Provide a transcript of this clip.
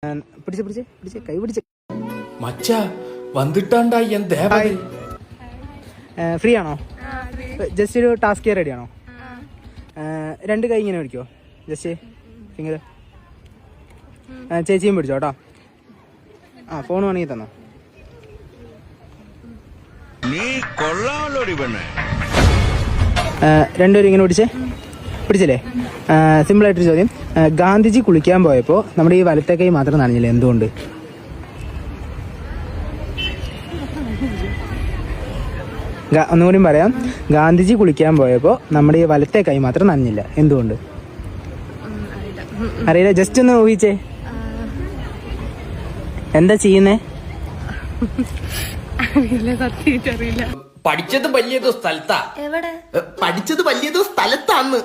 പിടിച്ച് പിടിച്ച് പിടിച്ച് കൈ പിടിച്ച് മച്ചാ വന്നിട്ടാണ്ടാ ഫ്രീ ആണോ? ജസ്റ്റ് ഒരു ടാസ്ക് റെഡി ആണോ? രണ്ട് കൈ ഇങ്ങനെ പിടിക്കോ, ജസ്റ്റ് ഫിംഗർ. ചേച്ചിയും പിടിച്ചോ കേട്ടോ. ഫോൺ വേണമെങ്കിൽ തന്നോ. രണ്ടുപേരും ഇങ്ങനെ പിടിച്ചില്ലേ? സിമ്പിളായിട്ടൊരു ചോദ്യം. ഗാന്ധിജി കുളിക്കാൻ പോയപ്പോൾ നമ്മുടെ ഈ വലത്തെ കൈ മാത്രം നനഞ്ഞില്ല, എന്തുകൊണ്ട്? ഒന്നുകൂടി പറയാം. ഗാന്ധിജി കുളിക്കാൻ പോയപ്പോൾ നമ്മുടെ ഈ വലത്തെ കൈ മാത്രം നനഞ്ഞില്ല, എന്തുകൊണ്ട്? അറിയില്ല, ജസ്റ്റ് ഒന്ന് ഊഹിച്ചേ. എന്താ ചെയ്യുന്നേ? പഠിച്ചത് വലിയതോ സ്ഥലത്താ? പഠിച്ചത് വലിയതോ സ്ഥലത്താന്ന്.